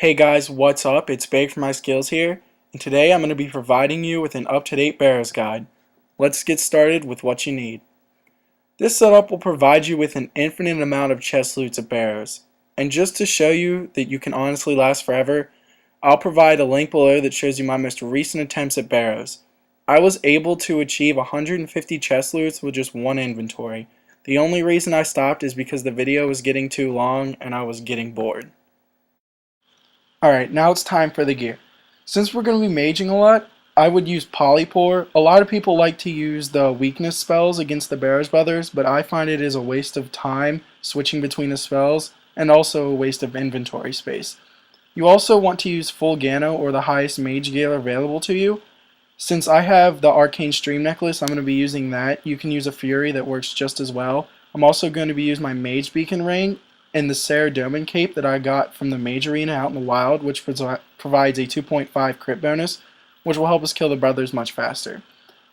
Hey guys, what's up? It's Beg4myskillz here, and today I'm going to be providing you with an up-to-date Barrows guide. Let's get started with what you need. This setup will provide you with an infinite amount of chest loots at Barrows, and just to show you that you can honestly last forever, I'll provide a link below that shows you my most recent attempts at Barrows. I was able to achieve 150 chest loots with just one inventory. The only reason I stopped is because the video was getting too long and I was getting bored. Alright, now it's time for the gear. Since we're going to be maging a lot, I would use Polypore. A lot of people like to use the weakness spells against the Barrows brothers, but I find it is a waste of time switching between the spells, and also a waste of inventory space. You also want to use full Gano or the highest mage gear available to you. Since I have the Arcane Stream Necklace, I'm going to be using that. You can use a Fury that works just as well. I'm also going to be using my Mage Beacon Ring and the Saradomin Cape that I got from the Mage Arena out in the wild, which provides a 2.5 crit bonus, which will help us kill the brothers much faster.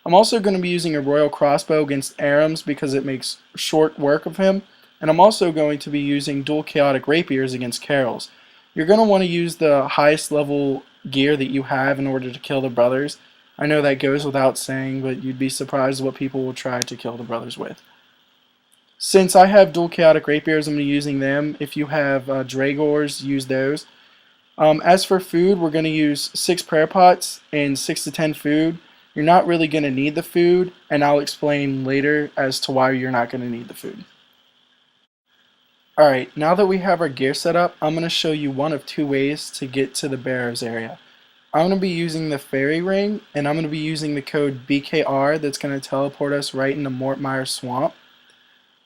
I'm also going to be using a Royal Crossbow against Arams because it makes short work of him, and I'm also going to be using dual Chaotic Rapiers against Carols. You're going to want to use the highest level gear that you have in order to kill the brothers. I know that goes without saying, but you'd be surprised what people will try to kill the brothers with. Since I have dual Chaotic Rapiers, I'm going to be using them. If you have Dragors, use those. As for food, we're going to use 6 prayer pots and 6 to 10 food. You're not really going to need the food, and I'll explain later as to why you're not going to need the food. Alright, now that we have our gear set up, I'm going to show you one of 2 ways to get to the Barrows area. I'm going to be using the Fairy Ring, and I'm going to be using the code BKR that's going to teleport us right into Mortmire Swamp.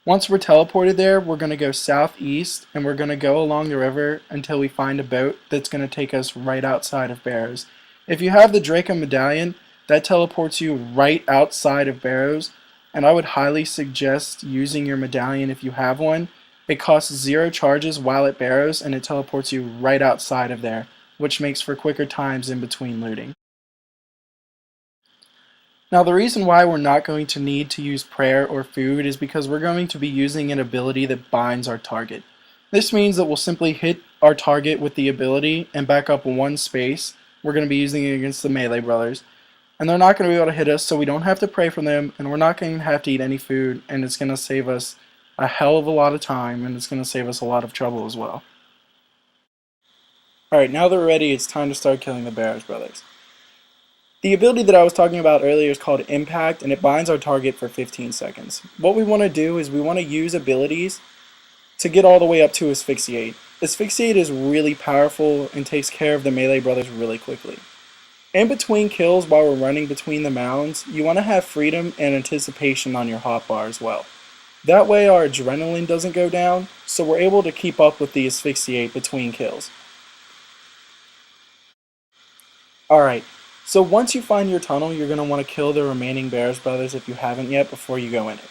Once we're teleported there, we're going to go southeast, and we're going to go along the river until we find a boat that's going to take us right outside of Barrows. If you have the Draco Medallion, that teleports you right outside of Barrows, and I would highly suggest using your medallion if you have one. It costs 0 charges while at Barrows, and it teleports you right outside of there, which makes for quicker times in between looting. Now the reason why we're not going to need to use prayer or food is because we're going to be using an ability that binds our target. This means that we'll simply hit our target with the ability and back up 1 space. We're going to be using it against the melee brothers. And they're not going to be able to hit us, so we don't have to pray for them, and we're not going to have to eat any food, and it's going to save us a hell of a lot of time, and it's going to save us a lot of trouble as well. Alright, now that we're ready, it's time to start killing the Barrows brothers. The ability that I was talking about earlier is called Impact, and it binds our target for 15 seconds. What we want to do is we want to use abilities to get all the way up to Asphyxiate. Asphyxiate is really powerful and takes care of the melee brothers really quickly. In between kills, while we're running between the mounds, you want to have freedom and anticipation on your hotbar as well. That way our adrenaline doesn't go down, so we're able to keep up with the Asphyxiate between kills. Alright. So once you find your tunnel, you're going to want to kill the remaining Barrows brothers if you haven't yet before you go in it.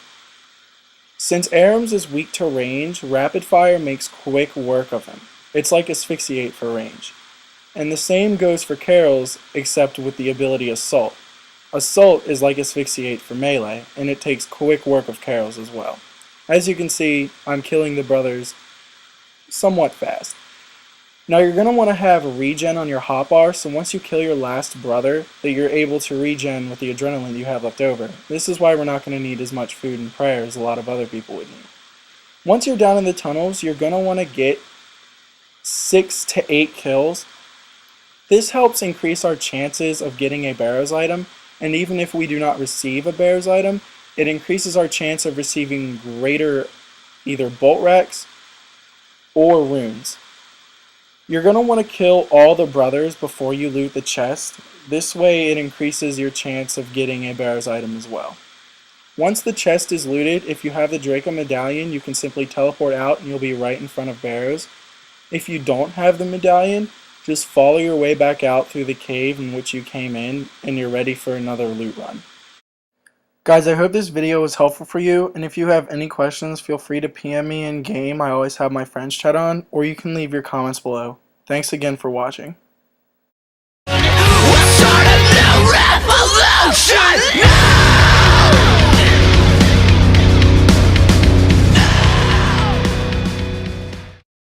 Since Arams is weak to range, Rapid Fire makes quick work of him. It's like Asphyxiate for range. And the same goes for Carols, except with the ability Assault. Assault is like Asphyxiate for melee, and it takes quick work of Carols as well. As you can see, I'm killing the brothers somewhat fast. Now you're going to want to have a regen on your hotbar, so once you kill your last brother, that you're able to regen with the adrenaline you have left over. This is why we're not going to need as much food and prayer as a lot of other people would need. Once you're down in the tunnels, you're going to want to get 6 to 8 kills. This helps increase our chances of getting a Barrows item, and even if we do not receive a Barrows item, it increases our chance of receiving greater either Bolt Rex or runes. You're going to want to kill all the brothers before you loot the chest. This way it increases your chance of getting a Barrows item as well. Once the chest is looted, if you have the Draco Medallion, you can simply teleport out and you'll be right in front of Barrows. If you don't have the medallion, just follow your way back out through the cave in which you came in, and you're ready for another loot run. Guys, I hope this video was helpful for you, and if you have any questions, feel free to PM me in game. I always have my friends chat on, or you can leave your comments below. Thanks again for watching.